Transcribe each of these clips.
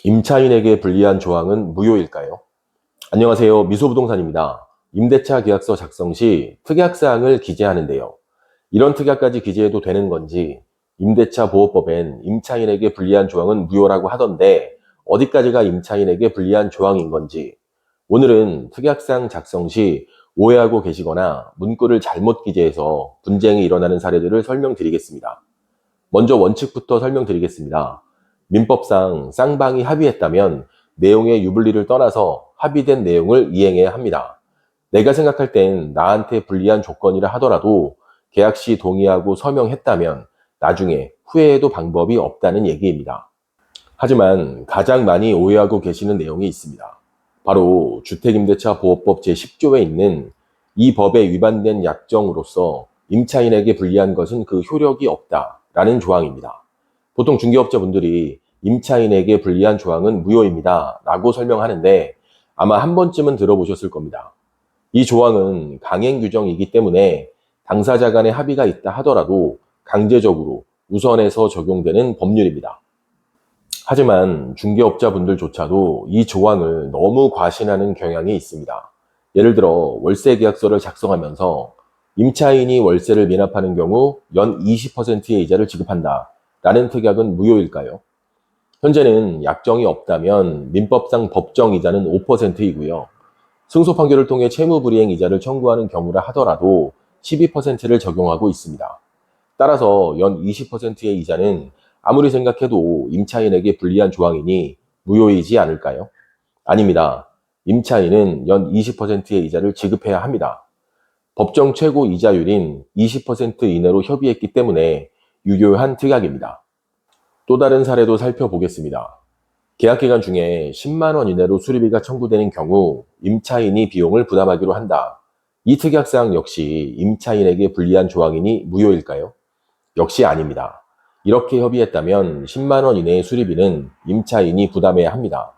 임차인에게 불리한 조항은 무효일까요? 안녕하세요. 미소부동산입니다. 임대차 계약서 작성 시 특약사항을 기재하는데요. 이런 특약까지 기재해도 되는 건지, 임대차 보호법엔 임차인에게 불리한 조항은 무효라고 하던데 어디까지가 임차인에게 불리한 조항인 건지, 오늘은 특약사항 작성 시 오해하고 계시거나 문구를 잘못 기재해서 분쟁이 일어나는 사례들을 설명드리겠습니다. 먼저 원칙부터 설명드리겠습니다. 민법상 쌍방이 합의했다면 내용의 유불리를 떠나서 합의된 내용을 이행해야 합니다. 내가 생각할 땐 나한테 불리한 조건이라 하더라도 계약 시 동의하고 서명했다면 나중에 후회해도 방법이 없다는 얘기입니다. 하지만 가장 많이 오해하고 계시는 내용이 있습니다. 바로 주택임대차 보호법 제10조에 있는 이 법에 위반된 약정으로서 임차인에게 불리한 것은 그 효력이 없다라는 조항입니다. 보통 중개업자분들이 임차인에게 불리한 조항은 무효입니다 라고 설명하는데 아마 한 번쯤은 들어보셨을 겁니다. 이 조항은 강행 규정이기 때문에 당사자 간의 합의가 있다 하더라도 강제적으로 우선해서 적용되는 법률입니다. 하지만 중개업자분들조차도 이 조항을 너무 과신하는 경향이 있습니다. 예를 들어 월세 계약서를 작성하면서 임차인이 월세를 미납하는 경우 연 20%의 이자를 지급한다 라는 특약은 무효일까요? 현재는 약정이 없다면 민법상 법정 이자는 5%이고요. 승소 판결을 통해 채무불이행 이자를 청구하는 경우라 하더라도 12%를 적용하고 있습니다. 따라서 연 20%의 이자는 아무리 생각해도 임차인에게 불리한 조항이니 무효이지 않을까요? 아닙니다. 임차인은 연 20%의 이자를 지급해야 합니다. 법정 최고 이자율인 20% 이내로 협의했기 때문에 유효한 특약입니다. 또 다른 사례도 살펴보겠습니다. 계약기간 중에 10만 원 이내로 수리비가 청구되는 경우 임차인이 비용을 부담하기로 한다. 이 특약사항 역시 임차인에게 불리한 조항이니 무효일까요? 역시 아닙니다. 이렇게 협의했다면 10만 원 이내의 수리비는 임차인이 부담해야 합니다.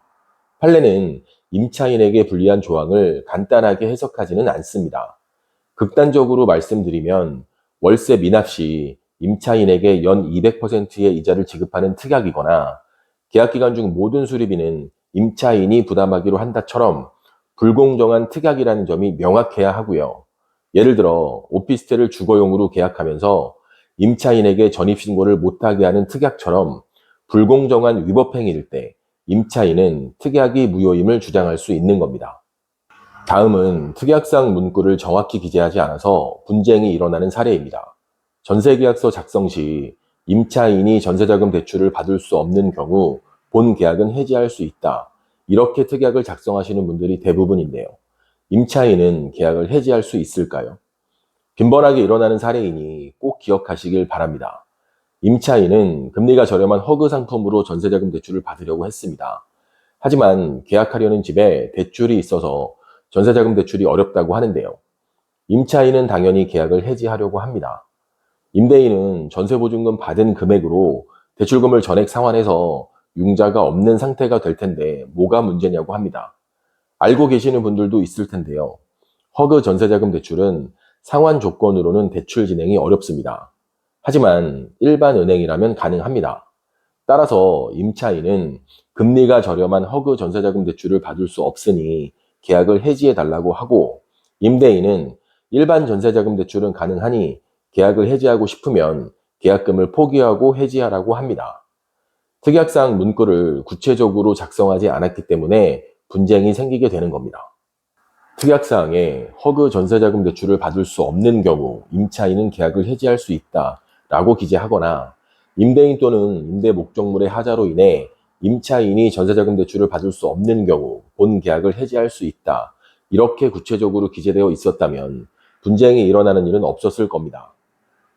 판례는 임차인에게 불리한 조항을 간단하게 해석하지는 않습니다. 극단적으로 말씀드리면 월세 미납 시 임차인에게 연 200%의 이자를 지급하는 특약이거나 계약기간 중 모든 수리비는 임차인이 부담하기로 한다처럼 불공정한 특약이라는 점이 명확해야 하고요. 예를 들어 오피스텔을 주거용으로 계약하면서 임차인에게 전입신고를 못하게 하는 특약처럼 불공정한 위법행위일 때 임차인은 특약이 무효임을 주장할 수 있는 겁니다. 다음은 특약상 문구를 정확히 기재하지 않아서 분쟁이 일어나는 사례입니다. 전세계약서 작성 시 임차인이 전세자금 대출을 받을 수 없는 경우 본 계약은 해지할 수 있다. 이렇게 특약을 작성하시는 분들이 대부분인데요. 임차인은 계약을 해지할 수 있을까요? 빈번하게 일어나는 사례이니 꼭 기억하시길 바랍니다. 임차인은 금리가 저렴한 허그 상품으로 전세자금 대출을 받으려고 했습니다. 하지만 계약하려는 집에 대출이 있어서 전세자금 대출이 어렵다고 하는데요. 임차인은 당연히 계약을 해지하려고 합니다. 임대인은 전세보증금 받은 금액으로 대출금을 전액 상환해서 융자가 없는 상태가 될 텐데 뭐가 문제냐고 합니다. 알고 계시는 분들도 있을 텐데요. 허그 전세자금 대출은 상환 조건으로는 대출 진행이 어렵습니다. 하지만 일반 은행이라면 가능합니다. 따라서 임차인은 금리가 저렴한 허그 전세자금 대출을 받을 수 없으니 계약을 해지해 달라고 하고, 임대인은 일반 전세자금 대출은 가능하니 계약을 해지하고 싶으면 계약금을 포기하고 해지하라고 합니다. 특약상 문구를 구체적으로 작성하지 않았기 때문에 분쟁이 생기게 되는 겁니다. 특약사항에 허그 전세자금 대출을 받을 수 없는 경우 임차인은 계약을 해지할 수 있다 라고 기재하거나, 임대인 또는 임대 목적물의 하자로 인해 임차인이 전세자금 대출을 받을 수 없는 경우 본 계약을 해지할 수 있다, 이렇게 구체적으로 기재되어 있었다면 분쟁이 일어나는 일은 없었을 겁니다.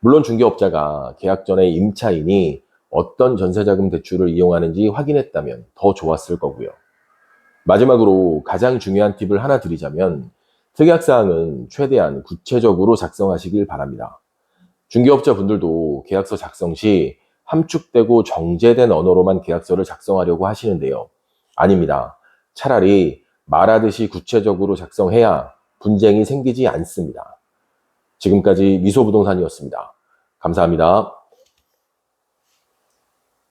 물론 중개업자가 계약 전에 임차인이 어떤 전세자금 대출을 이용하는지 확인했다면 더 좋았을 거고요. 마지막으로 가장 중요한 팁을 하나 드리자면, 특약사항은 최대한 구체적으로 작성하시길 바랍니다. 중개업자 분들도 계약서 작성 시 함축되고 정제된 언어로만 계약서를 작성하려고 하시는데요. 아닙니다. 차라리 말하듯이 구체적으로 작성해야 분쟁이 생기지 않습니다. 지금까지 미소부동산이었습니다. 감사합니다.